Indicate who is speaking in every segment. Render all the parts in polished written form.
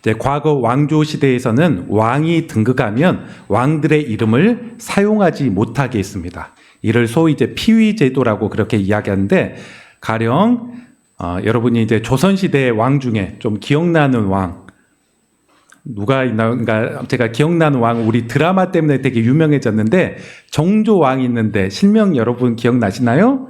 Speaker 1: 이제 과거 왕조 시대에서는 왕이 등극하면 왕들의 이름을 사용하지 못하게 했습니다. 이를 소위 이제 피위 제도라고 그렇게 이야기하는데, 가령 여러분이 이제 조선 시대의 왕 중에 좀 기억나는 왕 누가 있나? 그러니까 제가 기억나는 왕, 우리 드라마 때문에 되게 유명해졌는데 정조 왕이 있는데 실명 여러분 기억나시나요?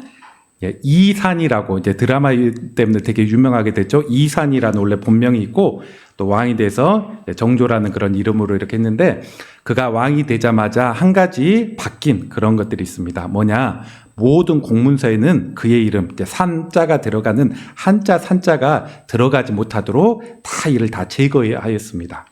Speaker 1: 예, 이산이라고 이제 드라마 때문에 되게 유명하게 됐죠. 이산이라는 원래 본명이 있고 또 왕이 돼서 정조라는 그런 이름으로 이렇게 했는데, 그가 왕이 되자마자 한 가지 바뀐 그런 것들이 있습니다. 뭐냐? 모든 공문서에는 그의 이름, 산자가 들어가는 한자, 산자가 들어가지 못하도록 다 이를 다 제거하였습니다.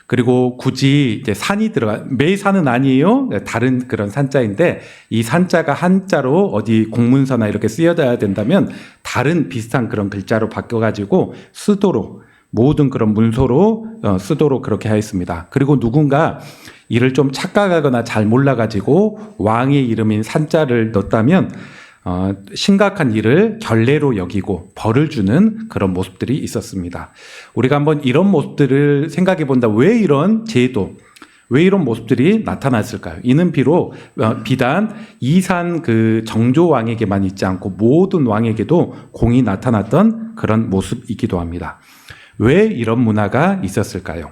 Speaker 1: 그리고 굳이 이제 산이 매산은 아니에요. 다른 그런 산자인데, 이 산자가 한자로 어디 공문서나 이렇게 쓰여져야 된다면 다른 비슷한 그런 글자로 바뀌어가지고 쓰도록, 모든 그런 문서로 쓰도록 그렇게 하였습니다. 그리고 누군가 이를 좀 착각하거나 잘 몰라가지고 왕의 이름인 산자를 넣었다면 심각한 일을 결례로 여기고 벌을 주는 그런 모습들이 있었습니다. 우리가 한번 이런 모습들을 생각해 본다. 왜 이런 제도, 왜 이런 모습들이 나타났을까요? 이는 비단 이산 그 정조 왕에게만 있지 않고 모든 왕에게도 공이 나타났던 그런 모습이기도 합니다. 왜 이런 문화가 있었을까요?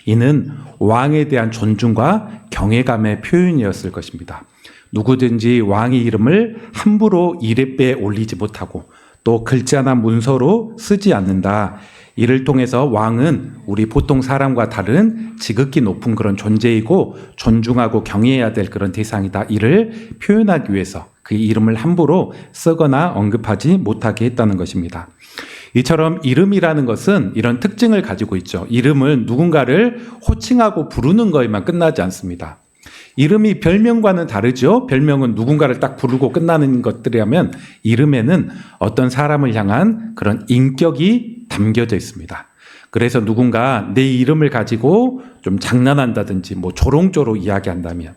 Speaker 1: 이는 왕에 대한 존중과 경외감의 표현이었을 것입니다. 누구든지 왕의 이름을 함부로 이랫배에 올리지 못하고 또 글자나 문서로 쓰지 않는다. 이를 통해서 왕은 우리 보통 사람과 다른 지극히 높은 그런 존재이고 존중하고 경외해야 될 그런 대상이다. 이를 표현하기 위해서 그 이름을 함부로 쓰거나 언급하지 못하게 했다는 것입니다. 이처럼 이름이라는 것은 이런 특징을 가지고 있죠. 이름은 누군가를 호칭하고 부르는 거에만 끝나지 않습니다. 이름이 별명과는 다르죠. 별명은 누군가를 딱 부르고 끝나는 것들이라면, 이름에는 어떤 사람을 향한 그런 인격이 담겨져 있습니다. 그래서 누군가 내 이름을 가지고 좀 장난한다든지 조롱조롱 이야기한다면,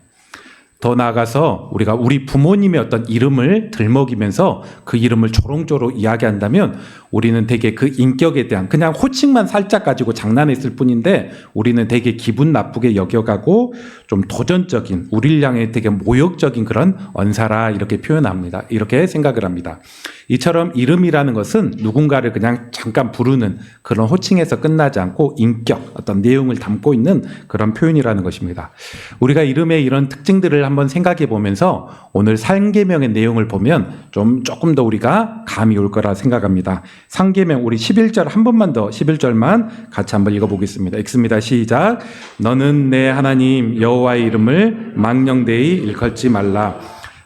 Speaker 1: 더 나아가서 우리가 우리 부모님의 어떤 이름을 들먹이면서 그 이름을 조롱조롱 이야기한다면, 우리는 되게 그 인격에 대한 그냥 호칭만 살짝 가지고 장난했을 뿐인데 우리는 되게 기분 나쁘게 여겨가고 좀 도전적인, 우리를 향해 되게 모욕적인 그런 언사라 이렇게 표현합니다. 이렇게 생각을 합니다. 이처럼 이름이라는 것은 누군가를 그냥 잠깐 부르는 그런 호칭에서 끝나지 않고 인격, 어떤 내용을 담고 있는 그런 표현이라는 것입니다. 우리가 이름의 이런 특징들을 한번 생각해 보면서 오늘 상계명의 내용을 보면 조금 더 우리가 감이 올 거라 생각합니다. 상계명 우리 11절 한 번만 더 11절만 같이 한번 읽어보겠습니다. 읽습니다. 시작. 너는 내 하나님 여호와의 이름을 망령되이 일컫지 말라.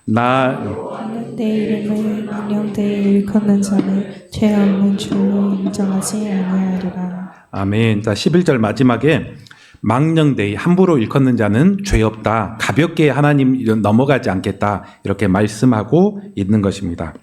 Speaker 2: 내 이름을 망령되이 일컫는 자는 죄 없는 줄로 인정하지 아니하리라.
Speaker 1: 아멘. 자, 11절 마지막에 망령되이 함부로 일컫는 자는 죄 없다. 가볍게 하나님 넘어가지 않겠다. 이렇게 말씀하고 있는 것입니다.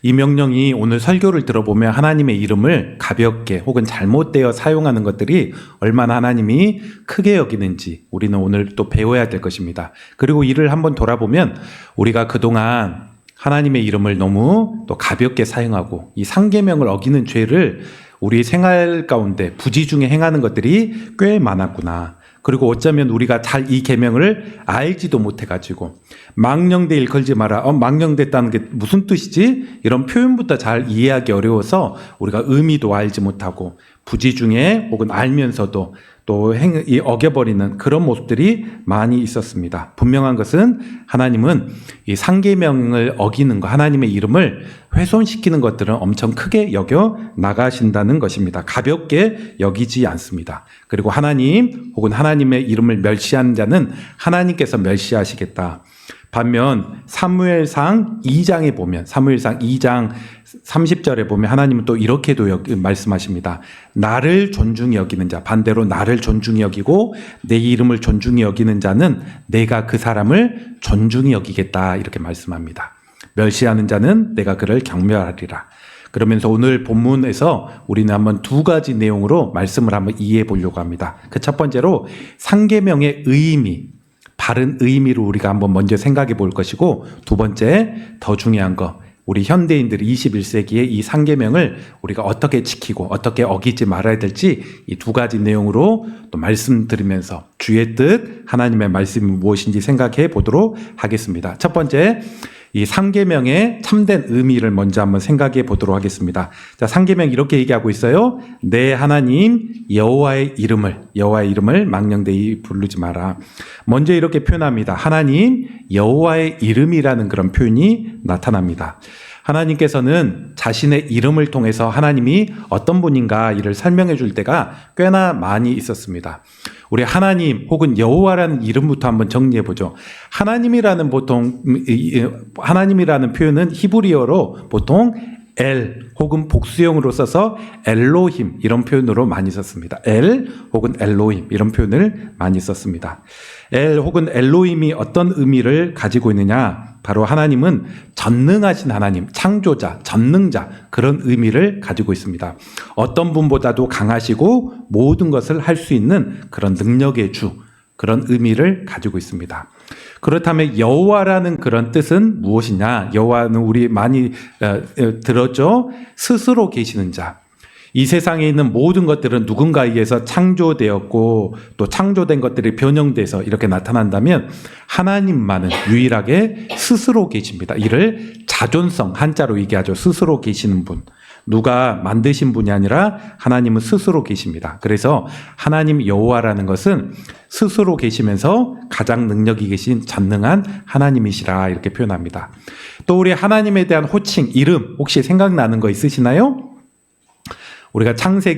Speaker 1: 이 명령이 오늘 설교를 들어보면 하나님의 이름을 가볍게 혹은 잘못되어 사용하는 것들이 얼마나 하나님이 크게 여기는지 우리는 오늘 또 배워야 될 것입니다. 그리고 이를 한번 돌아보면 우리가 그동안 하나님의 이름을 너무 또 가볍게 사용하고 이 상계명을 어기는 죄를 우리 생활 가운데 부지 중에 행하는 것들이 꽤 많았구나. 그리고 어쩌면 우리가 잘 이 계명을 알지도 못해가지고 망령되 일컬지 마라. 망령됐다는 게 무슨 뜻이지? 이런 표현부터 잘 이해하기 어려워서 우리가 의미도 알지 못하고 부지 중에 혹은 알면서도 또 어겨버리는 그런 모습들이 많이 있었습니다. 분명한 것은 하나님은 이 상계명을 어기는 것, 하나님의 이름을 훼손시키는 것들은 엄청 크게 여겨 나가신다는 것입니다. 가볍게 여기지 않습니다. 그리고 하나님 혹은 하나님의 이름을 멸시하는 자는 하나님께서 멸시하시겠다. 반면 사무엘상 2장에 보면, 사무엘상 2장 30절에 보면 하나님은 또 이렇게도 말씀하십니다. 나를 존중히 여기는 자, 반대로 나를 존중히 여기고 내 이름을 존중히 여기는 자는 내가 그 사람을 존중히 여기겠다. 이렇게 말씀합니다. 멸시하는 자는 내가 그를 경멸하리라. 그러면서 오늘 본문에서 우리는 한번 두 가지 내용으로 말씀을 한번 이해해 보려고 합니다. 그 첫 번째로 상계명의 의미, 바른 의미를 우리가 한번 먼저 생각해 볼 것이고, 두 번째 더 중요한 거, 우리 현대인들이 21세기에 이 상계명을 우리가 어떻게 지키고 어떻게 어기지 말아야 될지 이 두 가지 내용으로 또 말씀드리면서 주의 뜻, 하나님의 말씀이 무엇인지 생각해 보도록 하겠습니다. 첫 번째, 이 상계명의 참된 의미를 먼저 한번 생각해 보도록 하겠습니다. 자, 상계명 이렇게 얘기하고 있어요. 내 하나님 여호와의 이름을 망령되이 부르지 마라. 먼저 이렇게 표현합니다. 하나님 여호와의 이름이라는 그런 표현이 나타납니다. 하나님께서는 자신의 이름을 통해서 하나님이 어떤 분인가 이를 설명해 줄 때가 꽤나 많이 있었습니다. 우리 하나님 혹은 여호와라는 이름부터 한번 정리해 보죠. 하나님이라는 표현은 히브리어로 보통 엘 혹은 복수형으로 써서 엘로힘 이런 표현으로 많이 썼습니다. 엘 혹은 엘로힘 이런 표현을 많이 썼습니다. 엘 혹은 엘로힘이 어떤 의미를 가지고 있느냐? 바로 하나님은 전능하신 하나님, 창조자, 전능자 그런 의미를 가지고 있습니다. 어떤 분보다도 강하시고 모든 것을 할 수 있는 그런 능력의 주 그런 의미를 가지고 있습니다. 그렇다면 여호와라는 그런 뜻은 무엇이냐? 여호와는 우리 많이 들었죠? 스스로 계시는 자. 이 세상에 있는 모든 것들은 누군가에 의해서 창조되었고 또 창조된 것들이 변형돼서 이렇게 나타난다면 하나님만은 유일하게 스스로 계십니다. 이를 자존성, 한자로 얘기하죠. 스스로 계시는 분. 누가 만드신 분이 아니라 하나님은 스스로 계십니다. 그래서 하나님 여호와라는 것은 스스로 계시면서 가장 능력이 계신 전능한 하나님이시라 이렇게 표현합니다. 또 우리 하나님에 대한 호칭, 이름 혹시 생각나는 거 있으시나요? 우리가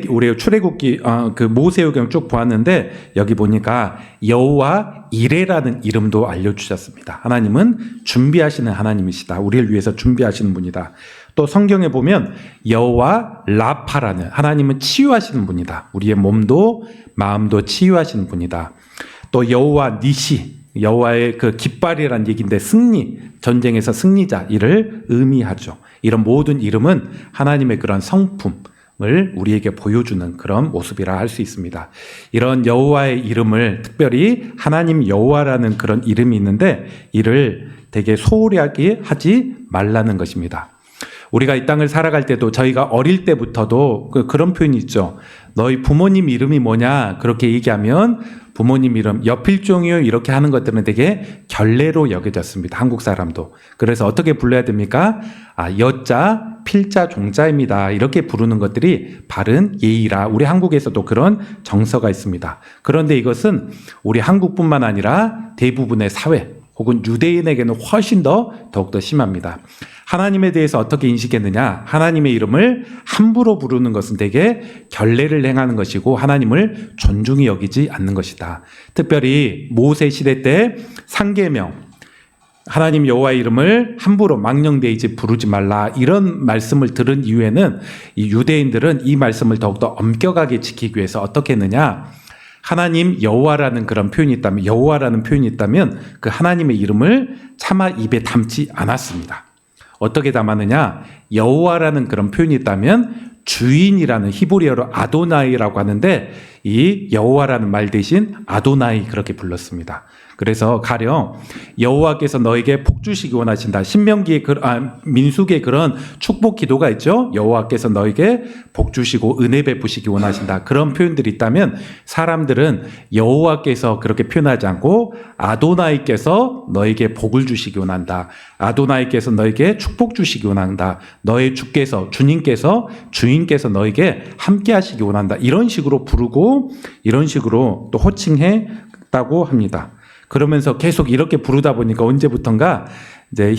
Speaker 1: 우리 출애굽기 그 모세오경 쭉 보았는데 여기 보니까 여호와 이레라는 이름도 알려주셨습니다. 하나님은 준비하시는 하나님이시다. 우리를 위해서 준비하시는 분이다. 또 성경에 보면 여호와 라파라는 하나님은 치유하시는 분이다. 우리의 몸도 마음도 치유하시는 분이다. 또 여호와 니시 여호와의 그 깃발이라는 얘기인데 승리, 전쟁에서 승리자 이를 의미하죠. 이런 모든 이름은 하나님의 그런 성품을 우리에게 보여주는 그런 모습이라 할 수 있습니다. 이런 여호와의 이름을 특별히 하나님 여호와라는 그런 이름이 있는데 이를 되게 소홀히 하지 말라는 것입니다. 우리가 이 땅을 살아갈 때도 저희가 어릴 때부터도 그런 표현이 있죠. 너희 부모님 이름이 뭐냐 그렇게 얘기하면 부모님 이름 여필종이요 이렇게 하는 것들은 되게 결례로 여겨졌습니다. 한국 사람도. 그래서 어떻게 불러야 됩니까? 여자 필자 종자입니다. 이렇게 부르는 것들이 바른 예의라. 우리 한국에서도 그런 정서가 있습니다. 그런데 이것은 우리 한국뿐만 아니라 대부분의 사회 혹은 유대인에게는 훨씬 더욱더 심합니다. 하나님에 대해서 어떻게 인식했느냐? 하나님의 이름을 함부로 부르는 것은 되게 결례를 행하는 것이고 하나님을 존중히 여기지 않는 것이다. 특별히 모세 시대 때 상계명, 하나님 여호와의 이름을 함부로 망령되이지 부르지 말라 이런 말씀을 들은 이후에는 이 유대인들은 이 말씀을 더욱더 엄격하게 지키기 위해서 어떻게 했느냐? 하나님 여호와라는 그런 표현이 있다면 여호와라는 표현이 있다면 그 하나님의 이름을 차마 입에 담지 않았습니다. 어떻게 담았느냐? 여호와라는 그런 표현이 있다면 주인이라는 히브리어로 아도나이라고 하는데 이 여호와라는 말 대신 아도나이 그렇게 불렀습니다. 그래서 가령 여호와께서 너에게 복 주시기 원하신다. 신명기의 민수기의 그런 축복 기도가 있죠. 여호와께서 너에게 복 주시고 은혜 베푸시기 원하신다. 그런 표현들이 있다면 사람들은 여호와께서 그렇게 표현하지 않고 아도나이께서 너에게 복을 주시기 원한다. 아도나이께서 너에게 축복 주시기 원한다. 너의 주님께서 너에게 함께 하시기 원한다. 이런 식으로 부르고 이런 식으로 또 호칭했다고 합니다. 그러면서 계속 이렇게 부르다 보니까 언제부턴가 이제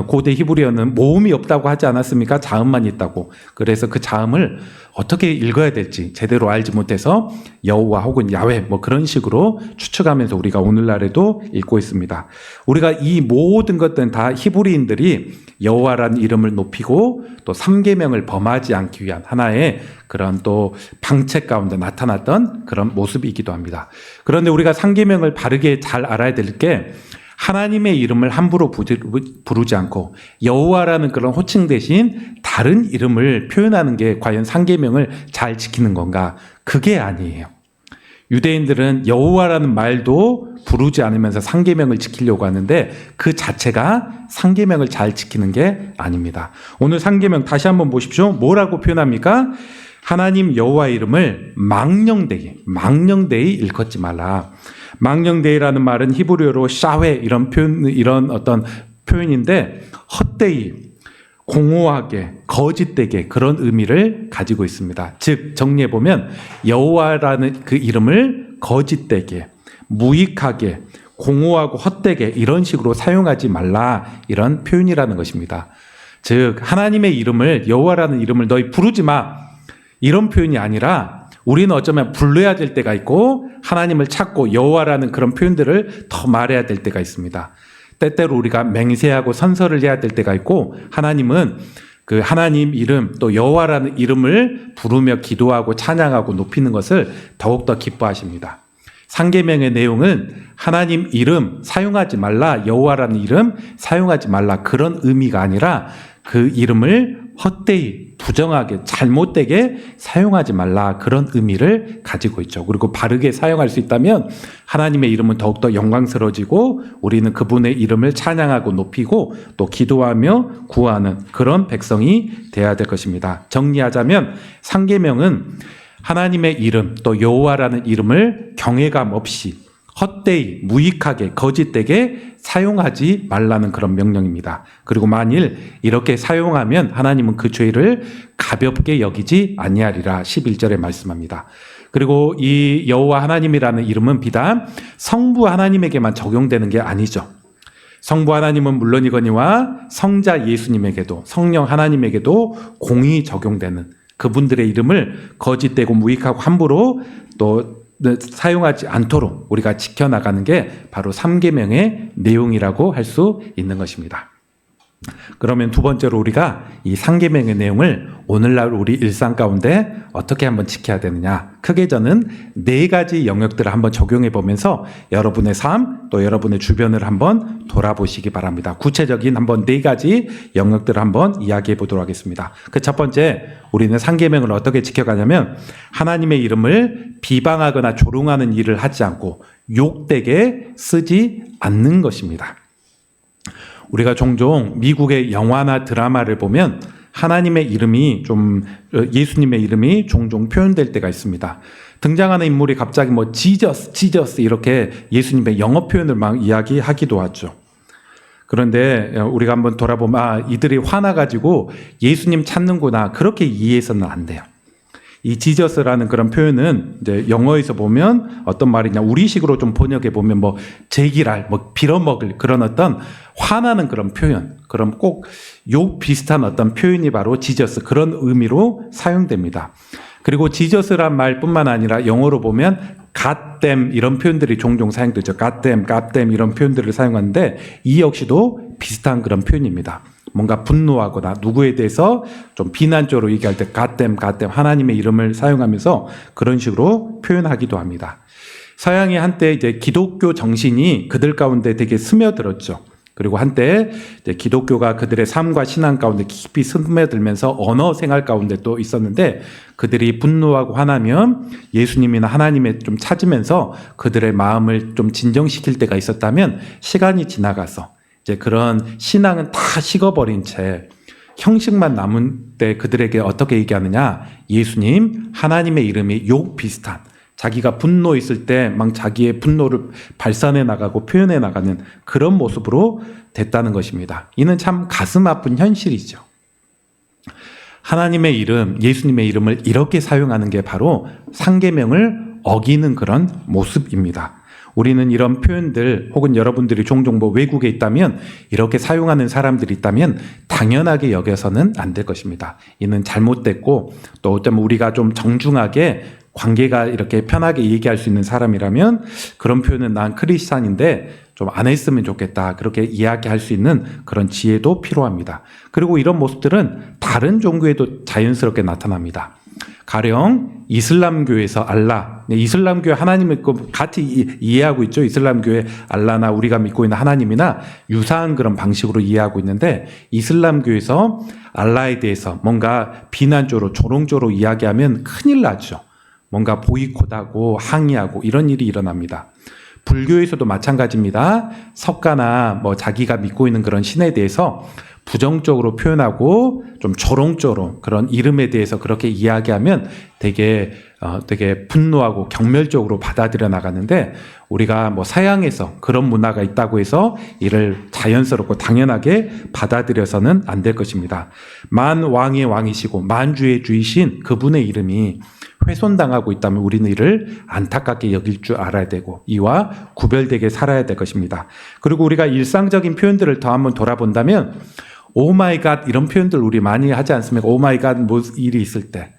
Speaker 1: 고대 히브리어는 모음이 없다고 하지 않았습니까? 자음만 있다고. 그래서 그 자음을 어떻게 읽어야 될지 제대로 알지 못해서 여호와 혹은 야훼 뭐 그런 식으로 추측하면서 우리가 오늘날에도 읽고 있습니다. 우리가 이 모든 것들은 다 히브리인들이 여호와라는 이름을 높이고 또 삼계명을 범하지 않기 위한 하나의 그런 또 방책 가운데 나타났던 그런 모습이기도 합니다. 그런데 우리가 삼계명을 바르게 잘 알아야 될 게 하나님의 이름을 함부로 부르지 않고 여호와라는 그런 호칭 대신 다른 이름을 표현하는 게 과연 삼계명을 잘 지키는 건가? 그게 아니에요. 유대인들은 여호와라는 말도 부르지 않으면서 상계명을 지키려고 하는데 그 자체가 상계명을 잘 지키는 게 아닙니다. 오늘 상계명 다시 한번 보십시오. 뭐라고 표현합니까? 하나님 여호와 이름을 망령되이 일컫지 말라. 망령되이라는 말은 히브리어로 샤웨 이런 어떤 표현인데 헛되이, 공허하게, 거짓되게 그런 의미를 가지고 있습니다. 즉 정리해 보면 여호와라는 그 이름을 거짓되게, 무익하게, 공허하고 헛되게 이런 식으로 사용하지 말라 이런 표현이라는 것입니다. 즉 하나님의 이름을 여호와라는 이름을 너희 부르지 마 이런 표현이 아니라 우리는 어쩌면 불러야 될 때가 있고 하나님을 찾고 여호와라는 그런 표현들을 더 말해야 될 때가 있습니다. 때때로 우리가 맹세하고 선서를 해야 될 때가 있고 하나님은 그 하나님 이름 또 여호와라는 이름을 부르며 기도하고 찬양하고 높이는 것을 더욱더 기뻐하십니다. 상계명의 내용은 하나님 이름 사용하지 말라, 여호와라는 이름 사용하지 말라 그런 의미가 아니라 그 이름을 헛되이 부정하게 잘못되게 사용하지 말라 그런 의미를 가지고 있죠. 그리고 바르게 사용할 수 있다면 하나님의 이름은 더욱더 영광스러워지고 우리는 그분의 이름을 찬양하고 높이고 또 기도하며 구하는 그런 백성이 되어야 될 것입니다. 정리하자면 상계명은 하나님의 이름 또 여호와라는 이름을 경외감 없이 헛되이 무익하게 거짓되게 사용하지 말라는 그런 명령입니다. 그리고 만일 이렇게 사용하면 하나님은 그 죄를 가볍게 여기지 아니하리라 11절에 말씀합니다. 그리고 이 여호와 하나님이라는 이름은 비단 성부 하나님에게만 적용되는 게 아니죠. 성부 하나님은 물론이거니와 성자 예수님에게도 성령 하나님에게도 공히 적용되는 그분들의 이름을 거짓되고 무익하고 함부로 또 사용하지 않도록 우리가 지켜나가는 게 바로 3계명의 내용이라고 할 수 있는 것입니다. 그러면 두 번째로 우리가 이 3계명의 내용을 오늘날 우리 일상 가운데 어떻게 한번 지켜야 되느냐. 크게 저는 4가지 영역들을 한번 적용해 보면서 여러분의 삶 또 여러분의 주변을 한번 돌아보시기 바랍니다. 구체적인 한번 4가지 영역들을 한번 이야기해 보도록 하겠습니다. 그 첫 번째 우리는 3계명을 어떻게 지켜가냐면 하나님의 이름을 비방하거나 조롱하는 일을 하지 않고 욕되게 쓰지 않는 것입니다. 우리가 종종 미국의 영화나 드라마를 보면 하나님의 이름이 예수님의 이름이 종종 표현될 때가 있습니다. 등장하는 인물이 갑자기 뭐 지저스 이렇게 예수님의 영어 표현을 막 이야기하기도 하죠. 그런데 우리가 한번 돌아보면 이들이 화나가지고 예수님 찾는구나 그렇게 이해해서는 안 돼요. 이 지저스라는 그런 표현은 이제 영어에서 보면 어떤 말이냐 우리식으로 좀 번역해 보면 뭐 제기랄 뭐 빌어먹을 그런 어떤 화나는 그런 표현 그럼 꼭 욕 비슷한 어떤 표현이 바로 지저스 그런 의미로 사용됩니다. 그리고 지저스란 말뿐만 아니라 영어로 보면 갓댐 이런 표현들이 종종 사용되죠. 갓댐 이런 표현들을 사용하는데 이 역시도 비슷한 그런 표현입니다. 뭔가 분노하거나 누구에 대해서 좀 비난적으로 얘기할 때 갓댐 하나님의 이름을 사용하면서 그런 식으로 표현하기도 합니다. 서양이 한때 이제 기독교 정신이 그들 가운데 되게 스며들었죠. 그리고 한때 이제 기독교가 그들의 삶과 신앙 가운데 깊이 스며들면서 언어 생활 가운데 또 있었는데 그들이 분노하고 화나면 예수님이나 하나님을 좀 찾으면서 그들의 마음을 좀 진정시킬 때가 있었다면 시간이 지나가서 이제 그런 신앙은 다 식어버린 채 형식만 남은 때 그들에게 어떻게 얘기하느냐 예수님 하나님의 이름이 욕 비슷한 자기가 분노 있을 때 막 자기의 분노를 발산해 나가고 표현해 나가는 그런 모습으로 됐다는 것입니다. 이는 참 가슴 아픈 현실이죠. 하나님의 이름, 예수님의 이름을 이렇게 사용하는 게 바로 상계명을 어기는 그런 모습입니다. 우리는 이런 표현들 혹은 여러분들이 종종 뭐 외국에 있다면 이렇게 사용하는 사람들이 있다면 당연하게 여겨서는 안 될 것입니다. 이는 잘못됐고 또 어쩌면 우리가 좀 정중하게 관계가 이렇게 편하게 얘기할 수 있는 사람이라면 그런 표현은 난 크리스찬인데 좀 안 했으면 좋겠다. 그렇게 이야기할 수 있는 그런 지혜도 필요합니다. 그리고 이런 모습들은 다른 종교에도 자연스럽게 나타납니다. 가령 이슬람교에서 알라, 이슬람교에 하나님을 같이 이해하고 있죠. 이슬람교의 알라나 우리가 믿고 있는 하나님이나 유사한 그런 방식으로 이해하고 있는데 이슬람교에서 알라에 대해서 뭔가 비난적으로 조롱적으로 이야기하면 큰일 나죠. 뭔가 보이콧하고 항의하고 이런 일이 일어납니다. 불교에서도 마찬가지입니다. 석가나 뭐 자기가 믿고 있는 그런 신에 대해서 부정적으로 표현하고 좀 조롱조롱 그런 이름에 대해서 그렇게 이야기하면 되게 분노하고 경멸적으로 받아들여 나가는데, 우리가 뭐 서양에서 그런 문화가 있다고 해서 이를 자연스럽고 당연하게 받아들여서는 안 될 것입니다. 만 왕의 왕이시고 만주의 주이신 그분의 이름이 훼손당하고 있다면 우리는 이를 안타깝게 여길 줄 알아야 되고 이와 구별되게 살아야 될 것입니다. 그리고 우리가 일상적인 표현들을 더 한번 돌아본다면 오 마이 갓 이런 표현들 우리 많이 하지 않습니까? 오 마이 갓 뭐 일이 있을 때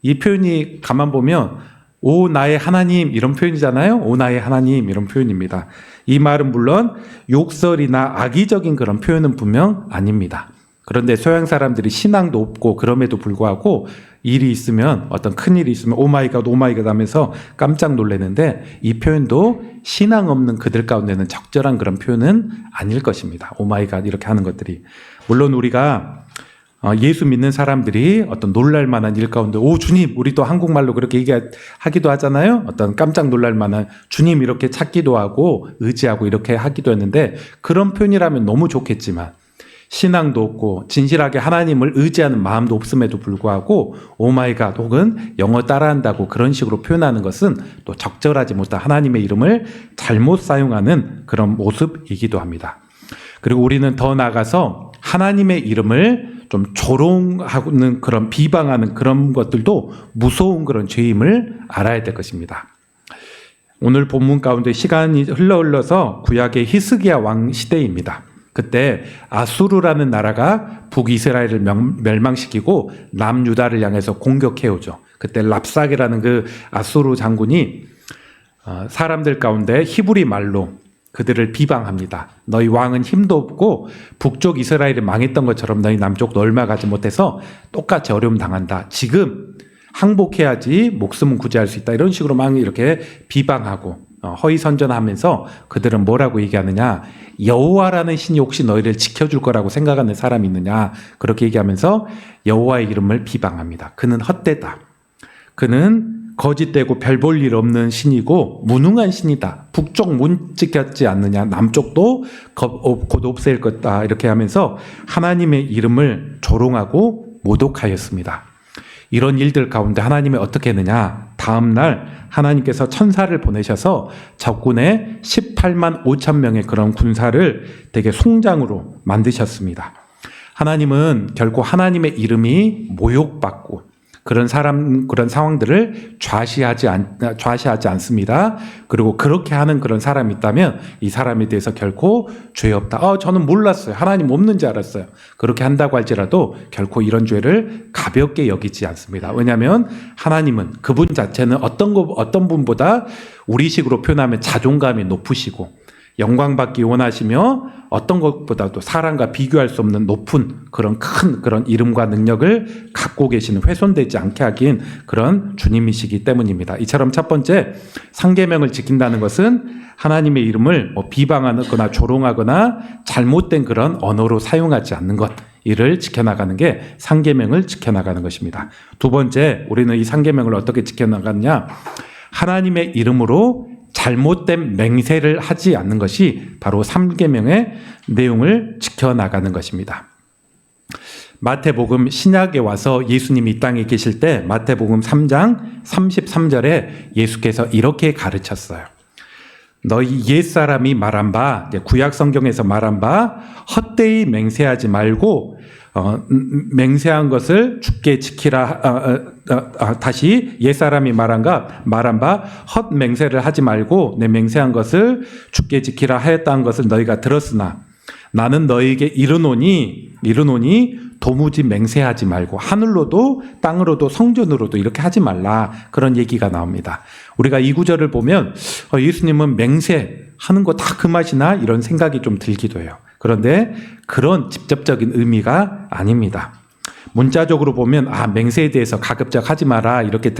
Speaker 1: 이 표현이 가만 보면 오 나의 하나님 이런 표현이잖아요. 오 나의 하나님 이런 표현입니다. 이 말은 물론 욕설이나 악의적인 그런 표현은 분명 아닙니다. 그런데 서양 사람들이 신앙도 없고 그럼에도 불구하고 일이 있으면, 어떤 큰일이 있으면 오마이갓 오마이갓 하면서 깜짝 놀라는데, 이 표현도 신앙 없는 그들 가운데는 적절한 그런 표현은 아닐 것입니다. 오마이갓 이렇게 하는 것들이. 물론 우리가 예수 믿는 사람들이 어떤 놀랄 만한 일 가운데 오 주님, 우리 또 한국말로 그렇게 얘기하기도 하잖아요. 어떤 깜짝 놀랄 만한 주님 이렇게 찾기도 하고 의지하고 이렇게 하기도 했는데, 그런 표현이라면 너무 좋겠지만 신앙도 없고 진실하게 하나님을 의지하는 마음도 없음에도 불구하고 오마이갓 혹은 영어 따라한다고 그런 식으로 표현하는 것은 또 적절하지 못한 하나님의 이름을 잘못 사용하는 그런 모습이기도 합니다. 그리고 우리는 더 나아가서 하나님의 이름을 좀 조롱하는 그런 비방하는 그런 것들도 무서운 그런 죄임을 알아야 될 것입니다. 오늘 본문 가운데 시간이 흘러서 구약의 히스기야 왕 시대입니다. 그때 아수르라는 나라가 북이스라엘을 멸망시키고 남유다를 향해서 공격해오죠. 그때 랍사게라는 그 아수르 장군이 사람들 가운데 히브리 말로 그들을 비방합니다. 너희 왕은 힘도 없고 북쪽 이스라엘이 망했던 것처럼 너희 남쪽도 얼마 가지 못해서 똑같이 어려움 당한다. 지금 항복해야지 목숨은 구제할 수 있다. 이런 식으로 막 이렇게 비방하고 허위 선전하면서 그들은 뭐라고 얘기하느냐, 여호와라는 신이 혹시 너희를 지켜줄 거라고 생각하는 사람이 있느냐, 그렇게 얘기하면서 여호와의 이름을 비방합니다. 그는 헛되다. 그는 거짓되고 별 볼 일 없는 신이고 무능한 신이다. 북쪽 문 지켰지 않느냐, 남쪽도 곧 없앨 것다. 이렇게 하면서 하나님의 이름을 조롱하고 모독하였습니다. 이런 일들 가운데 하나님이 어떻게 했느냐, 다음 날 하나님께서 천사를 보내셔서 적군의 18만 5천 명의 그런 군사를 되게 송장으로 만드셨습니다. 하나님은 결코 하나님의 이름이 모욕받고 그런 상황들을 좌시하지 않습니다. 그리고 그렇게 하는 그런 사람이 있다면 이 사람에 대해서 결코 죄 없다. 저는 몰랐어요. 하나님 없는 줄 알았어요. 그렇게 한다고 할지라도 결코 이런 죄를 가볍게 여기지 않습니다. 왜냐하면 하나님은 그분 자체는 어떤 분보다 우리식으로 표현하면 자존감이 높으시고 영광받기 원하시며 어떤 것보다도 사람과 비교할 수 없는 높은 그런 큰 그런 이름과 능력을 갖고 계시는, 훼손되지 않게 하긴 그런 주님이시기 때문입니다. 이처럼 첫 번째, 상계명을 지킨다는 것은 하나님의 이름을 비방하거나 조롱하거나 잘못된 그런 언어로 사용하지 않는 것, 이를 지켜나가는 게 상계명을 지켜나가는 것입니다. 두 번째, 우리는 이 상계명을 어떻게 지켜나가느냐, 하나님의 이름으로 잘못된 맹세를 하지 않는 것이 바로 3계명의 내용을 지켜나가는 것입니다. 마태복음 신약에 와서 예수님이 이 땅에 계실 때 마태복음 3장 33절에 예수께서 이렇게 가르쳤어요. 너희 옛사람이 말한 바, 구약 성경에서 말한 바 헛되이 맹세하지 말고 맹세한 것을 주께 지키라. 다시 옛사람이 말한 바 헛맹세를 하지 말고 내 맹세한 것을 주께 지키라 하였다는 것을 너희가 들었으나 나는 너희에게 이르노니 도무지 맹세하지 말고 하늘로도 땅으로도 성전으로도 이렇게 하지 말라, 그런 얘기가 나옵니다. 우리가 이 구절을 보면 예수님은 맹세하는 거 다 그 맛이나 이런 생각이 좀 들기도 해요. 그런데 그런 직접적인 의미가 아닙니다. 문자적으로 보면 맹세에 대해서 가급적 하지 마라 이렇게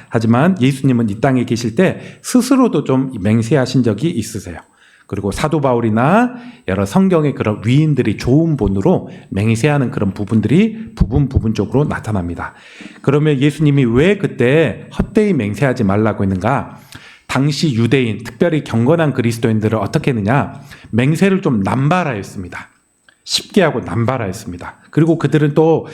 Speaker 1: 하지만 예수님은 이 땅에 계실 때 스스로도 좀 맹세하신 적이 있으세요. 그리고 사도 바울이나 여러 성경의 그런 위인들이 좋은 본으로 맹세하는 그런 부분들이 부분적으로 나타납니다. 그러면 예수님이 왜 그때 헛되이 맹세하지 말라고 했는가? 당시 유대인, 특별히 경건한 그리스도인들을 어떻게 했느냐? 맹세를 좀 남발하였습니다. 쉽게 하고 남발하였습니다. 그리고 그들은 또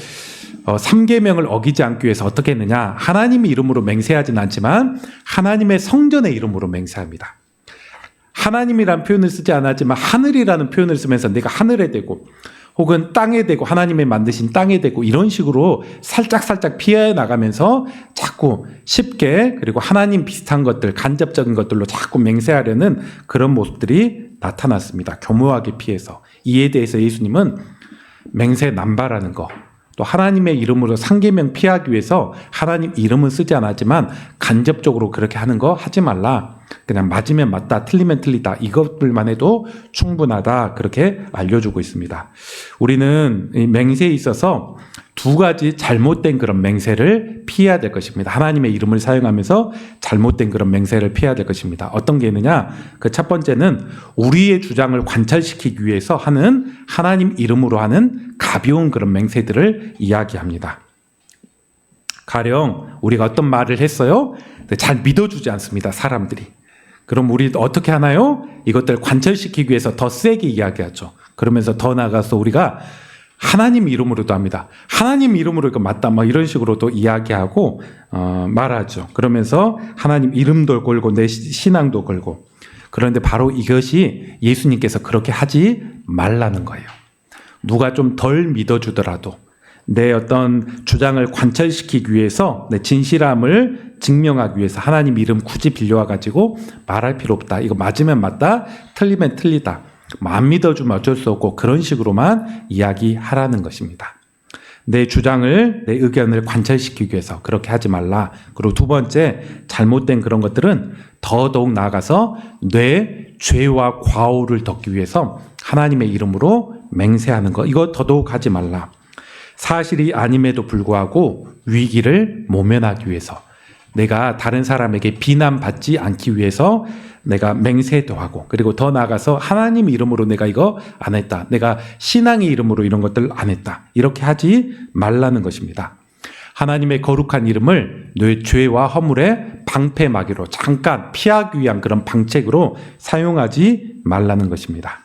Speaker 1: 3계명을 어기지 않기 위해서 어떻게 했느냐? 하나님의 이름으로 맹세하지는 않지만 하나님의 성전의 이름으로 맹세합니다. 하나님이라는 표현을 쓰지 않았지만 하늘이라는 표현을 쓰면서 내가 하늘에 대고 혹은 땅에 대고 하나님의 만드신 땅에 대고 이런 식으로 살짝 피해 나가면서 자꾸 쉽게 그리고 하나님 비슷한 것들, 간접적인 것들로 자꾸 맹세하려는 그런 모습들이 나타났습니다. 교묘하게 피해서. 이에 대해서 예수님은 맹세 남발하는 거, 또 하나님의 이름으로 3계명 피하기 위해서 하나님 이름은 쓰지 않았지만 간접적으로 그렇게 하는 거 하지 말라. 그냥 맞으면 맞다, 틀리면 틀리다. 이것들만 해도 충분하다. 그렇게 알려주고 있습니다. 우리는 이 맹세에 있어서 두 가지 잘못된 그런 맹세를 피해야 될 것입니다. 하나님의 이름을 사용하면서 잘못된 그런 맹세를 피해야 될 것입니다. 어떤 게 있느냐? 그 첫 번째는 우리의 주장을 관철시키기 위해서 하는 하나님 이름으로 하는 가벼운 그런 맹세들을 이야기합니다. 가령 우리가 어떤 말을 했어요? 잘 믿어주지 않습니다. 사람들이. 그럼 우리 어떻게 하나요? 이것들 관철시키기 위해서 더 세게 이야기하죠. 그러면서 더 나아가서 우리가 하나님 이름으로도 합니다. 하나님 이름으로 이거 맞다, 막 이런 식으로도 이야기하고 말하죠. 그러면서 하나님 이름도 걸고 내 신앙도 걸고. 그런데 바로 이것이 예수님께서 그렇게 하지 말라는 거예요. 누가 좀 덜 믿어주더라도 내 어떤 주장을 관철시키기 위해서 내 진실함을 증명하기 위해서 하나님 이름 굳이 빌려와가지고 말할 필요 없다. 이거 맞으면 맞다, 틀리면 틀리다. 안 믿어주면 어쩔 수 없고 그런 식으로만 이야기하라는 것입니다. 내 주장을, 내 의견을 관철시키기 위해서 그렇게 하지 말라. 그리고 두 번째, 잘못된 그런 것들은 더더욱 나아가서 내 죄와 과오를 덮기 위해서 하나님의 이름으로 맹세하는 것, 이거 더더욱 하지 말라. 사실이 아님에도 불구하고 위기를 모면하기 위해서 내가 다른 사람에게 비난받지 않기 위해서 내가 맹세도 하고, 그리고 더 나아가서 하나님 이름으로 내가 이거 안 했다, 내가 신앙의 이름으로 이런 것들 안 했다, 이렇게 하지 말라는 것입니다. 하나님의 거룩한 이름을 내 죄와 허물의 방패막이로 잠깐 피하기 위한 그런 방책으로 사용하지 말라는 것입니다.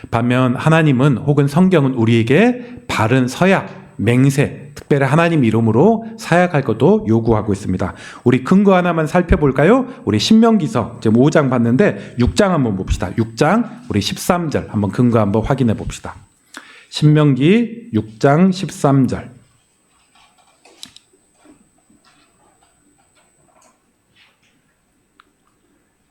Speaker 1: 반면 하나님은 혹은 성경은 우리에게 바른 서약, 맹세, 특별히 하나님 이름으로 사약할 것도 요구하고 있습니다. 우리 근거 하나만 살펴볼까요? 우리 신명기서 지금 5장 봤는데 6장 한번 봅시다. 6장 우리 13절 한번 근거 한번 확인해 봅시다. 신명기 6장 13절.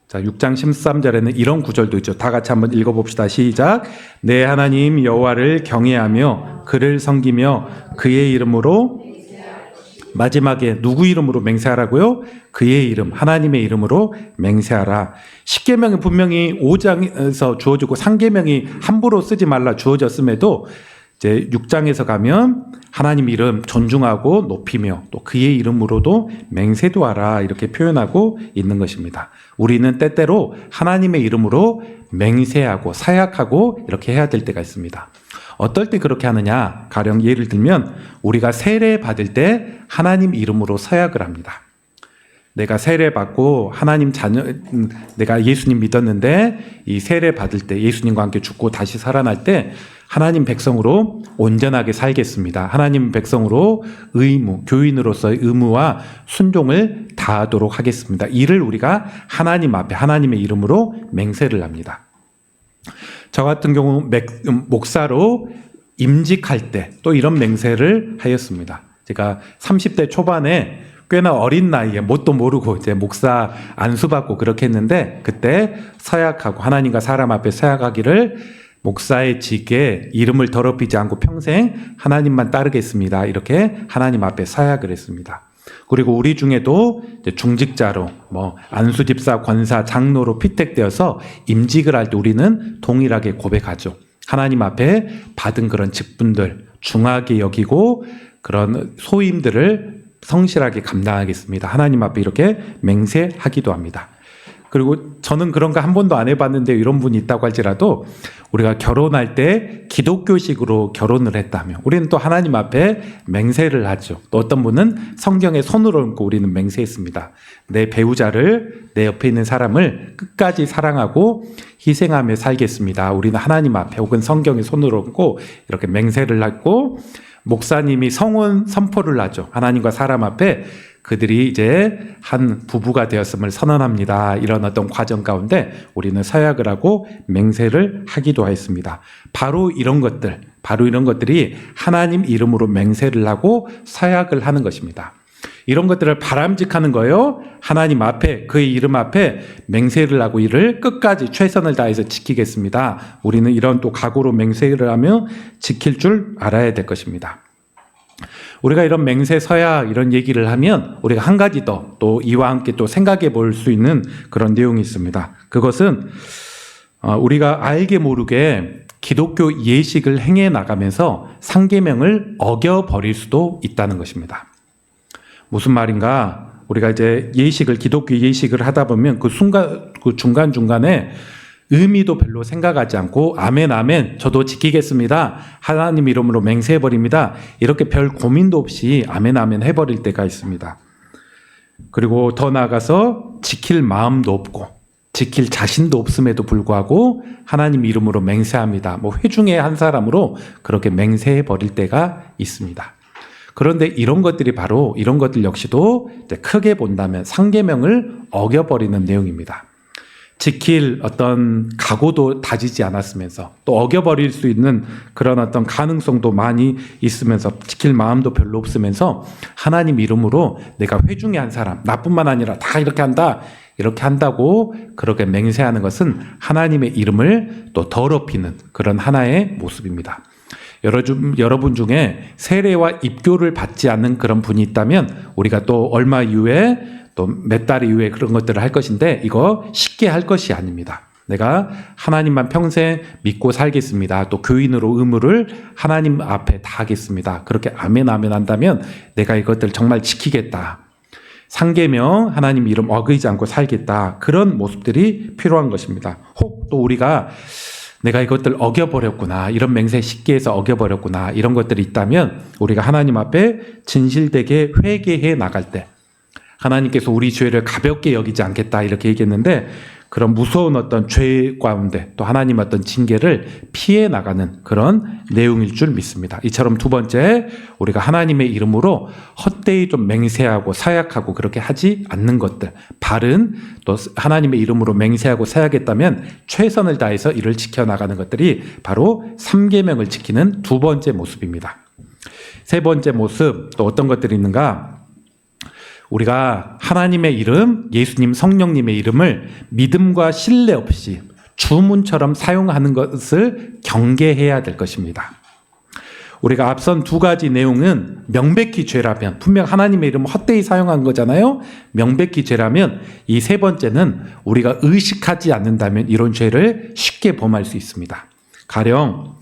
Speaker 1: 자, 6장 13절에는 이런 구절도 있죠. 다 같이 한번 읽어봅시다. 시작. 내 하나님 여호와를 경외하며 그를 섬기며 그의 이름으로, 마지막에 누구 이름으로 맹세하라고요? 그의 이름, 하나님의 이름으로 맹세하라. 10계명이 분명히 5장에서 주어지고 3계명이 함부로 쓰지 말라 주어졌음에도 이제 6장에서 가면 하나님 이름 존중하고 높이며 또 그의 이름으로도 맹세도 하라, 이렇게 표현하고 있는 것입니다. 우리는 때때로 하나님의 이름으로 맹세하고 사약하고 이렇게 해야 될 때가 있습니다. 어떨 때 그렇게 하느냐? 가령 예를 들면 우리가 세례 받을 때 하나님 이름으로 서약을 합니다. 내가 세례 받고 하나님 자녀, 내가 예수님 믿었는데 이 세례 받을 때 예수님과 함께 죽고 다시 살아날 때 하나님 백성으로 온전하게 살겠습니다. 하나님 백성으로 의무, 교인으로서의 의무와 순종을 다하도록 하겠습니다. 이를 우리가 하나님 앞에 하나님의 이름으로 맹세를 합니다. 저 같은 경우 목사로 임직할 때 또 이런 맹세를 하였습니다. 제가 30대 초반에 꽤나 어린 나이에 뭣도 모르고 이제 목사 안수받고 그렇게 했는데, 그때 서약하고 하나님과 사람 앞에 서약하기를 목사의 직에 이름을 더럽히지 않고 평생 하나님만 따르겠습니다, 이렇게 하나님 앞에 서약을 했습니다. 그리고 우리 중에도 이제 중직자로 안수집사, 권사, 장로로 피택되어서 임직을 할 때 우리는 동일하게 고백하죠. 하나님 앞에 받은 그런 직분들 중하게 여기고 그런 소임들을 성실하게 감당하겠습니다. 하나님 앞에 이렇게 맹세하기도 합니다. 그리고 저는 그런 거 한 번도 안 해봤는데 이런 분이 있다고 할지라도 우리가 결혼할 때 기독교식으로 결혼을 했다면 우리는 또 하나님 앞에 맹세를 하죠. 또 어떤 분은 성경에 손을 얹고 우리는 맹세했습니다. 내 배우자를, 내 옆에 있는 사람을 끝까지 사랑하고 희생하며 살겠습니다. 우리는 하나님 앞에 혹은 성경에 손을 얹고 이렇게 맹세를 하고, 목사님이 성혼 선포를 하죠. 하나님과 사람 앞에 그들이 이제 한 부부가 되었음을 선언합니다. 이런 어떤 과정 가운데 우리는 서약을 하고 맹세를 하기도 했습니다. 바로 이런 것들이 하나님 이름으로 맹세를 하고 서약을 하는 것입니다. 이런 것들을 바람직하는 거예요. 하나님 앞에, 그의 이름 앞에 맹세를 하고 이를 끝까지 최선을 다해서 지키겠습니다. 우리는 이런 또 각오로 맹세를 하며 지킬 줄 알아야 될 것입니다. 우리가 이런 맹세 서약 이런 얘기를 하면 우리가 한 가지 더 또 이와 함께 또 생각해 볼 수 있는 그런 내용이 있습니다. 그것은 우리가 알게 모르게 기독교 예식을 행해 나가면서 상계명을 어겨버릴 수도 있다는 것입니다. 무슨 말인가? 우리가 이제 기독교 예식을 하다 보면 그 순간, 그 중간중간에 의미도 별로 생각하지 않고 아멘 아멘 저도 지키겠습니다. 하나님 이름으로 맹세해버립니다. 이렇게 별 고민도 없이 아멘 아멘 해버릴 때가 있습니다. 그리고 더 나아가서 지킬 마음도 없고 지킬 자신도 없음에도 불구하고 하나님 이름으로 맹세합니다. 회중의 한 사람으로 그렇게 맹세해버릴 때가 있습니다. 그런데 이런 것들 역시도 크게 본다면 상계명을 어겨버리는 내용입니다. 지킬 어떤 각오도 다지지 않았으면서 또 어겨버릴 수 있는 그런 어떤 가능성도 많이 있으면서 지킬 마음도 별로 없으면서 하나님 이름으로 내가 회중의 한 사람, 나뿐만 아니라 다 이렇게 한다, 이렇게 한다고 그렇게 맹세하는 것은 하나님의 이름을 또 더럽히는 그런 하나의 모습입니다. 여러분 중에 세례와 입교를 받지 않는 그런 분이 있다면 우리가 또 얼마 이후에 또 몇 달 이후에 그런 것들을 할 것인데 이거 쉽게 할 것이 아닙니다. 내가 하나님만 평생 믿고 살겠습니다. 또 교인으로 의무를 하나님 앞에 다하겠습니다. 그렇게 아멘 아멘 한다면 내가 이것들 정말 지키겠다. 상계명 하나님 이름 어기지 않고 살겠다. 그런 모습들이 필요한 것입니다. 혹 또 우리가 내가 이것들 어겨버렸구나. 이런 맹세 쉽게 해서 어겨버렸구나. 이런 것들이 있다면 우리가 하나님 앞에 진실되게 회개해 나갈 때 하나님께서 우리 죄를 가볍게 여기지 않겠다 이렇게 얘기했는데 그런 무서운 어떤 죄 가운데 또 하나님 어떤 징계를 피해 나가는 그런 내용일 줄 믿습니다. 이처럼 두 번째 우리가 하나님의 이름으로 헛되이 좀 맹세하고 사약하고 그렇게 하지 않는 것들, 바른 또 하나님의 이름으로 맹세하고 사약했다면 최선을 다해서 이를 지켜나가는 것들이 바로 3계명을 지키는 두 번째 모습입니다. 세 번째 모습 또 어떤 것들이 있는가? 우리가 하나님의 이름, 예수님, 성령님의 이름을 믿음과 신뢰 없이 주문처럼 사용하는 것을 경계해야 될 것입니다. 우리가 앞선 두 가지 내용은 명백히 죄라면, 분명 하나님의 이름을 헛되이 사용한 거잖아요. 명백히 죄라면 이 세 번째는 우리가 의식하지 않는다면 이런 죄를 쉽게 범할 수 있습니다. 가령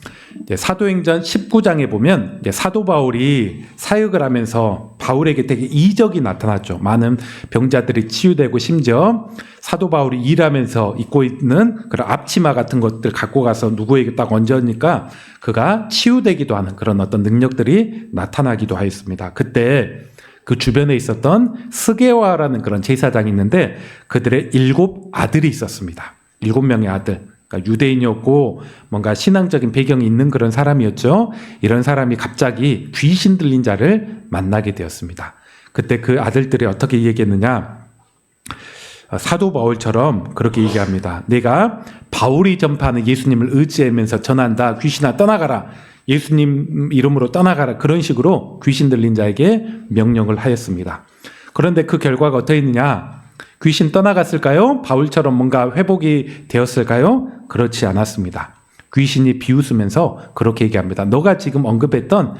Speaker 1: 사도행전 19장에 보면 사도 바울이 사역을 하면서 바울에게 되게 이적이 나타났죠. 많은 병자들이 치유되고 심지어 사도 바울이 일하면서 입고 있는 그런 앞치마 같은 것들 갖고 가서 누구에게 딱 얹으니까 그가 치유되기도 하는 그런 어떤 능력들이 나타나기도 하였습니다. 그때 그 주변에 있었던 스게와라는 그런 제사장이 있는데 그들의 7 아들이 있었습니다. 7명의 아들. 그러니까 유대인이었고 뭔가 신앙적인 배경이 있는 그런 사람이었죠. 이런 사람이 갑자기 귀신 들린 자를 만나게 되었습니다. 그때 그 아들들이 어떻게 얘기했느냐? 사도 바울처럼 그렇게 얘기합니다. 내가 바울이 전파하는 예수님을 의지하면서 전한다. 귀신아 떠나가라. 예수님 이름으로 떠나가라. 그런 식으로 귀신 들린 자에게 명령을 하였습니다. 그런데 그 결과가 어떻게 했느냐? 귀신 떠나갔을까요? 바울처럼 뭔가 회복이 되었을까요? 그렇지 않았습니다. 귀신이 비웃으면서 그렇게 얘기합니다. 너가 지금 언급했던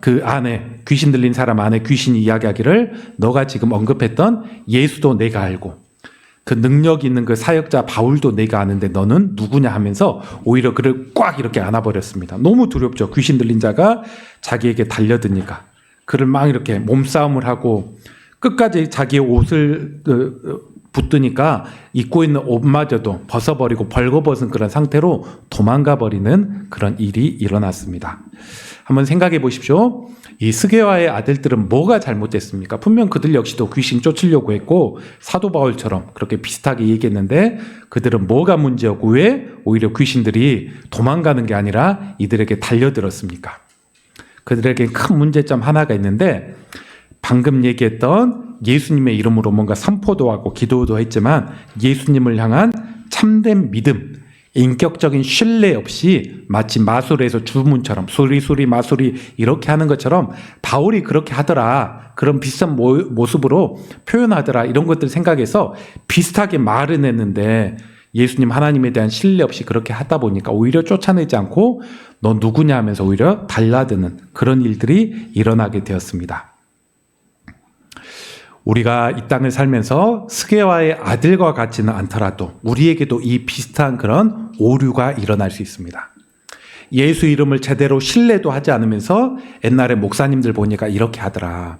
Speaker 1: 그 안에 귀신 들린 사람 안에 귀신이 이야기하기를 너가 지금 언급했던 예수도 내가 알고 그 능력 있는 그 사역자 바울도 내가 아는데 너는 누구냐 하면서 오히려 그를 꽉 이렇게 안아버렸습니다. 너무 두렵죠. 귀신 들린 자가 자기에게 달려드니까 그를 막 이렇게 몸싸움을 하고 끝까지 자기의 옷을 붙드니까 입고 있는 옷마저도 벗어버리고 벌거벗은 그런 상태로 도망가 버리는 그런 일이 일어났습니다. 한번 생각해 보십시오. 이 스게와의 아들들은 뭐가 잘못됐습니까? 분명 그들 역시도 귀신 쫓으려고 했고 사도 바울처럼 그렇게 비슷하게 얘기했는데 그들은 뭐가 문제였고 왜 오히려 귀신들이 도망가는 게 아니라 이들에게 달려들었습니까? 그들에게 큰 문제점 하나가 있는데 방금 얘기했던 예수님의 이름으로 뭔가 선포도 하고 기도도 했지만 예수님을 향한 참된 믿음, 인격적인 신뢰 없이 마치 마술에서 주문처럼 수리수리 마술이 이렇게 하는 것처럼 바울이 그렇게 하더라, 그런 비슷한 모습으로 표현하더라, 이런 것들 생각해서 비슷하게 말은 했는데 예수님 하나님에 대한 신뢰 없이 그렇게 하다 보니까 오히려 쫓아내지 않고 너 누구냐 하면서 오히려 달라드는 그런 일들이 일어나게 되었습니다. 우리가 이 땅을 살면서 스게와의 아들과 같지는 않더라도 우리에게도 이 비슷한 그런 오류가 일어날 수 있습니다. 예수 이름을 제대로 신뢰도 하지 않으면서 옛날에 목사님들 보니까 이렇게 하더라.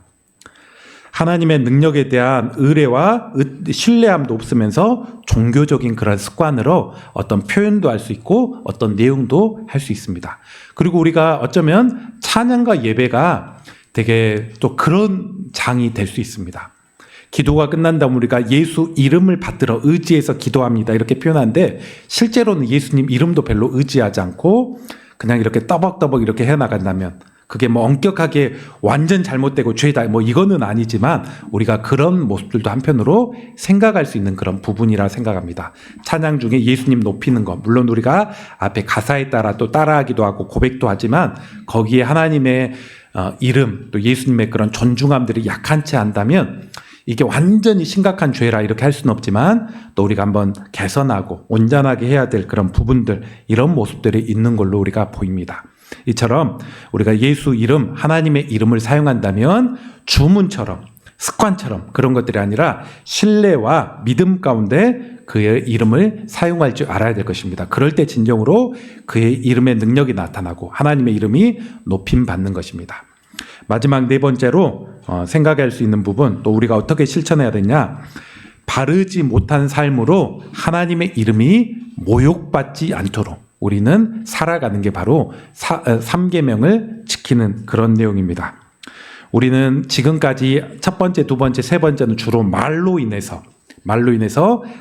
Speaker 1: 하나님의 능력에 대한 의뢰와 신뢰함도 없으면서 종교적인 그런 습관으로 어떤 표현도 할 수 있고 어떤 내용도 할 수 있습니다. 그리고 우리가 어쩌면 찬양과 예배가 되게 또 그런 장이 될 수 있습니다. 기도가 끝난 다음 우리가 예수 이름을 받들어 의지해서 기도합니다, 이렇게 표현하는데 실제로는 예수님 이름도 별로 의지하지 않고 그냥 이렇게 떠벅떠벅 이렇게 해나간다면 그게 뭐 엄격하게 완전 잘못되고 죄다 뭐 이거는 아니지만 우리가 그런 모습들도 한편으로 생각할 수 있는 그런 부분이라 생각합니다. 찬양 중에 예수님 높이는 것, 물론 우리가 앞에 가사에 따라 또 따라하기도 하고 고백도 하지만 거기에 하나님의 이름 또 예수님의 그런 존중함들이 약한 채 한다면 이게 완전히 심각한 죄라 이렇게 할 수는 없지만 또 우리가 한번 개선하고 온전하게 해야 될 그런 부분들, 이런 모습들이 있는 걸로 우리가 보입니다. 이처럼 우리가 예수 이름, 하나님의 이름을 사용한다면 주문처럼 습관처럼 그런 것들이 아니라 신뢰와 믿음 가운데 그의 이름을 사용할 줄 알아야 될 것입니다. 그럴 때 진정으로 그의 이름의 능력이 나타나고 하나님의 이름이 높임받는 것입니다. 마지막 네 번째로 생각할 수 있는 부분, 또 우리가 어떻게 실천해야 되냐, 바르지 못한 삶으로 하나님의 이름이 모욕받지 않도록 우리는 살아가는 게 바로 3계명을 지키는 그런 내용입니다. 우리는 지금까지 첫 번째, 두 번째, 세 번째는 주로 말로 인해서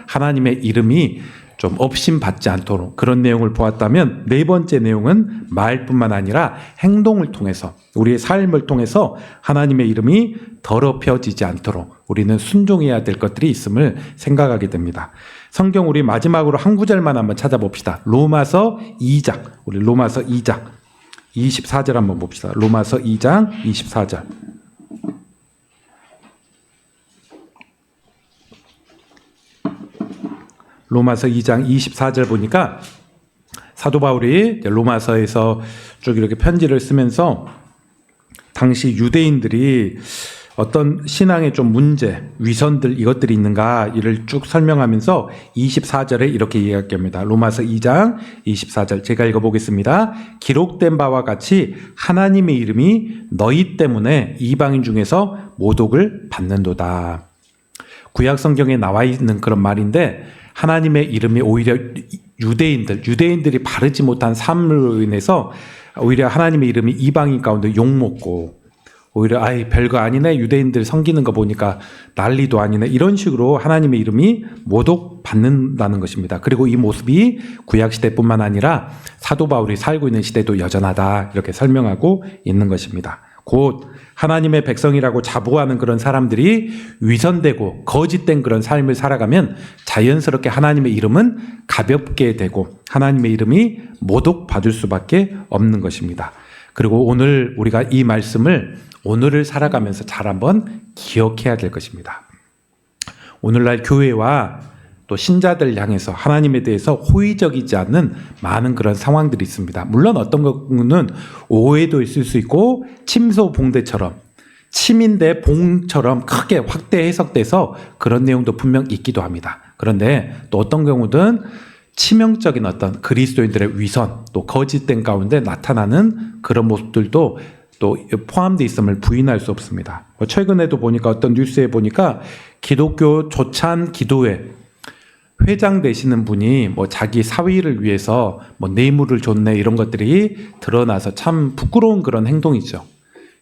Speaker 1: 하나님의 이름이 좀 업신받지 않도록 그런 내용을 보았다면, 네 번째 내용은 말뿐만 아니라 행동을 통해서, 우리의 삶을 통해서 하나님의 이름이 더럽혀지지 않도록 우리는 순종해야 될 것들이 있음을 생각하게 됩니다. 성경 우리 마지막으로 한 구절만 한번 찾아봅시다. 로마서 2장, 우리 로마서 2장 24절 한번 봅시다. 로마서 2장 24절. 로마서 2장 24절 보니까 사도 바울이 로마서에서 쭉 이렇게 편지를 쓰면서 당시 유대인들이 어떤 신앙의 좀 문제, 위선들 이것들이 있는가 이를 쭉 설명하면서 24절에 이렇게 이야기합니다. 로마서 2장 24절 제가 읽어보겠습니다. 기록된 바와 같이 하나님의 이름이 너희 때문에 이방인 중에서 모독을 받는도다. 구약 성경에 나와 있는 그런 말인데, 하나님의 이름이 오히려 유대인들이 바르지 못한 삶으로 인해서 오히려 하나님의 이름이 이방인 가운데 욕먹고, 오히려 아이 별거 아니네, 유대인들 섬기는 거 보니까 난리도 아니네, 이런 식으로 하나님의 이름이 모독받는다는 것입니다. 그리고 이 모습이 구약시대뿐만 아니라 사도 바울이 살고 있는 시대도 여전하다, 이렇게 설명하고 있는 것입니다. 곧 하나님의 백성이라고 자부하는 그런 사람들이 위선되고 거짓된 그런 삶을 살아가면 자연스럽게 하나님의 이름은 가볍게 되고 하나님의 이름이 모독받을 수밖에 없는 것입니다. 그리고 오늘 우리가 이 말씀을 오늘을 살아가면서 잘 한번 기억해야 될 것입니다. 오늘날 교회와 또 신자들 향해서 하나님에 대해서 호의적이지 않는 많은 그런 상황들이 있습니다. 물론 어떤 경우는 오해도 있을 수 있고 침소봉대처럼, 침인데 봉처럼 크게 확대 해석돼서 그런 내용도 분명 있기도 합니다. 그런데 또 어떤 경우든 치명적인 어떤 그리스도인들의 위선, 또 거짓된 가운데 나타나는 그런 모습들도 또 포함되어 있음을 부인할 수 없습니다. 최근에도 보니까 어떤 뉴스에 보니까 기독교 조찬 기도회 회장 되시는 분이 뭐 자기 사위를 위해서 뭐 뇌물을 줬네 이런 것들이 드러나서 참 부끄러운 그런 행동이죠.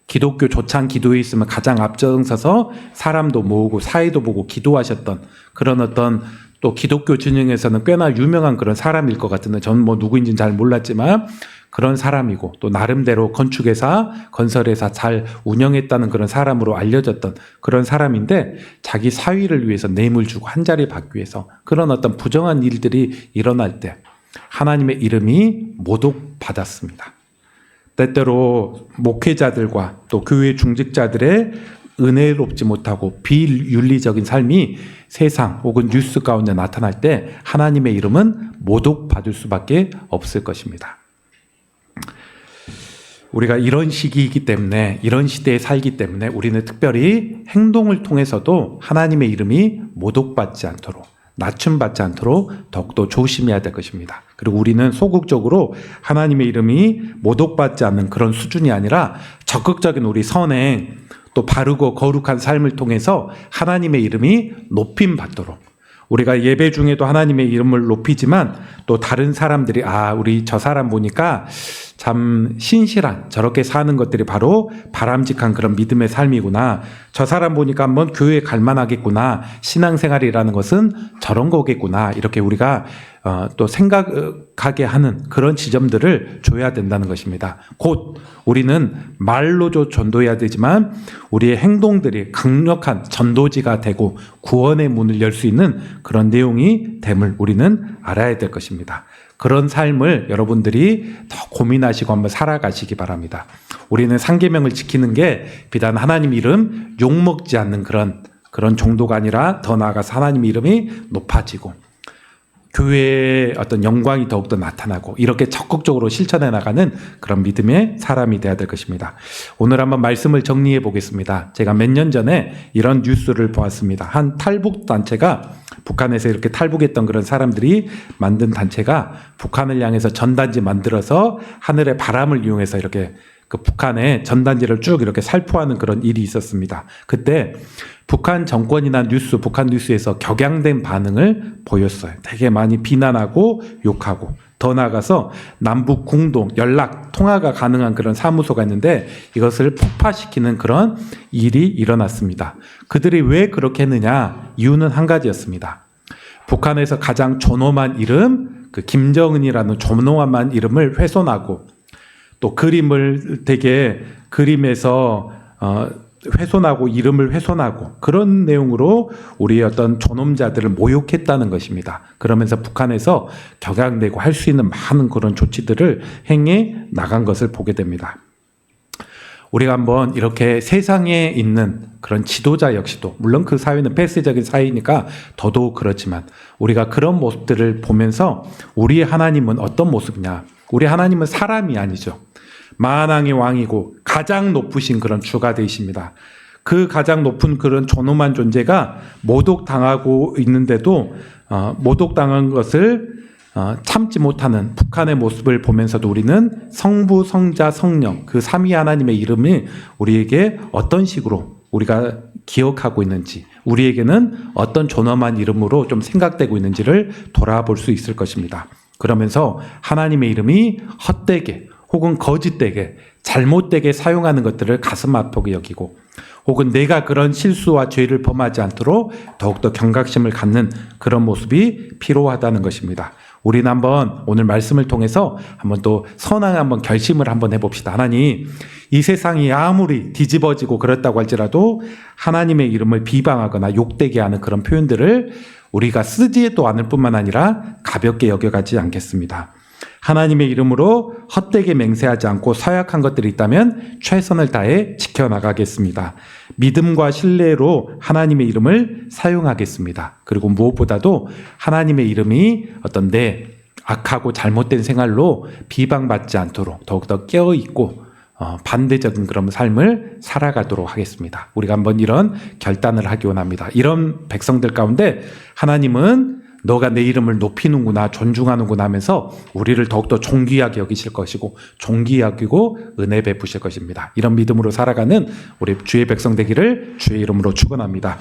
Speaker 1: 기독교 조찬 기도에 있으면 가장 앞장서서 사람도 모으고 사회도 보고 기도하셨던 그런 어떤 또 기독교 진영에서는 꽤나 유명한 그런 사람일 것 같은데 저는 뭐 누구인지는 잘 몰랐지만 그런 사람이고 또 나름대로 건축회사, 건설회사 잘 운영했다는 그런 사람으로 알려졌던 그런 사람인데 자기 사위를 위해서 뇌물 주고 한 자리 받기 위해서 그런 어떤 부정한 일들이 일어날 때 하나님의 이름이 모독받았습니다. 때때로 목회자들과 또 교회 중직자들의 은혜롭지 못하고 비윤리적인 삶이 세상 혹은 뉴스 가운데 나타날 때 하나님의 이름은 모독받을 수밖에 없을 것입니다. 우리가 이런 시기이기 때문에 이런 시대에 살기 때문에 우리는 특별히 행동을 통해서도 하나님의 이름이 모독받지 않도록 낮춤받지 않도록 더욱더 조심해야 될 것입니다. 그리고 우리는 소극적으로 하나님의 이름이 모독받지 않는 그런 수준이 아니라 적극적인 우리 선행 또 바르고 거룩한 삶을 통해서 하나님의 이름이 높임받도록 우리가 예배 중에도 하나님의 이름을 높이지만 또 다른 사람들이 우리 저 사람 보니까 참 신실한 저렇게 사는 것들이 바로 바람직한 그런 믿음의 삶이구나. 저 사람 보니까 한번 교회에 갈 만하겠구나. 신앙생활이라는 것은 저런 거겠구나. 이렇게 우리가 또 생각하게 하는 그런 지점들을 줘야 된다는 것입니다. 곧 우리는 말로도 전도해야 되지만 우리의 행동들이 강력한 전도지가 되고 구원의 문을 열 수 있는 그런 내용이 됨을 우리는 알아야 될 것입니다. 그런 삶을 여러분들이 더 고민하시고 한번 살아가시기 바랍니다. 우리는 상계명을 지키는 게 비단 하나님 이름 욕먹지 않는 그런 정도가 아니라 더 나아가서 하나님 이름이 높아지고 교회의 어떤 영광이 더욱더 나타나고 이렇게 적극적으로 실천해 나가는 그런 믿음의 사람이 되어야 될 것입니다. 오늘 한번 말씀을 정리해 보겠습니다. 제가 몇 년 전에 이런 뉴스를 보았습니다. 한 탈북 단체가 북한에서 이렇게 탈북했던 그런 사람들이 만든 단체가 북한을 향해서 전단지 만들어서 하늘의 바람을 이용해서 이렇게 그 북한의 전단지를 쭉 이렇게 살포하는 그런 일이 있었습니다. 그때 북한 정권이나 북한 뉴스에서 격양된 반응을 보였어요. 되게 많이 비난하고 욕하고 더 나아가서 남북 공동, 연락, 통화가 가능한 그런 사무소가 있는데 이것을 폭파시키는 그런 일이 일어났습니다. 그들이 왜 그렇게 했느냐? 이유는 한 가지였습니다. 북한에서 가장 존엄한 이름, 그 김정은이라는 존엄한 이름을 훼손하고 또 그림을 되게 그림에서 훼손하고 이름을 훼손하고 그런 내용으로 우리의 어떤 존엄자들을 모욕했다는 것입니다. 그러면서 북한에서 격양되고 할 수 있는 많은 그런 조치들을 행해 나간 것을 보게 됩니다. 우리가 한번 이렇게 세상에 있는 그런 지도자 역시도 물론 그 사회는 폐쇄적인 사회이니까 더더욱 그렇지만 우리가 그런 모습들을 보면서 우리의 하나님은 어떤 모습이냐? 우리 하나님은 사람이 아니죠. 만왕의 왕이고 가장 높으신 그런 주가 되십니다. 그 가장 높은 그런 존엄한 존재가 모독당하고 있는데도 모독당한 것을 참지 못하는 북한의 모습을 보면서도 우리는 성부, 성자, 성령 그 삼위 하나님의 이름이 우리에게 어떤 식으로 우리가 기억하고 있는지 우리에게는 어떤 존엄한 이름으로 좀 생각되고 있는지를 돌아볼 수 있을 것입니다. 그러면서 하나님의 이름이 헛되게 혹은 거짓되게 잘못되게 사용하는 것들을 가슴 아프게 여기고 혹은 내가 그런 실수와 죄를 범하지 않도록 더욱더 경각심을 갖는 그런 모습이 필요하다는 것입니다. 우리는 한번 오늘 말씀을 통해서 한번 또 선한 한번 결심을 한번 해봅시다. 하나님, 이 세상이 아무리 뒤집어지고 그렇다고 할지라도 하나님의 이름을 비방하거나 욕되게 하는 그런 표현들을 우리가 쓰지도 않을 뿐만 아니라 가볍게 여겨가지 않겠습니다. 하나님의 이름으로 헛되게 맹세하지 않고 서약한 것들이 있다면 최선을 다해 지켜나가겠습니다. 믿음과 신뢰로 하나님의 이름을 사용하겠습니다. 그리고 무엇보다도 하나님의 이름이 어떤 내 악하고 잘못된 생활로 비방받지 않도록 더욱더 깨어있고 반대적인 그런 삶을 살아가도록 하겠습니다. 우리가 한번 이런 결단을 하기 원합니다. 이런 백성들 가운데 하나님은 너가 내 이름을 높이는구나 존중하는구나 하면서 우리를 더욱더 존귀하게 여기실 것이고 존귀하게 여기고 은혜 베푸실 것입니다. 이런 믿음으로 살아가는 우리 주의 백성 되기를 주의 이름으로 축원합니다.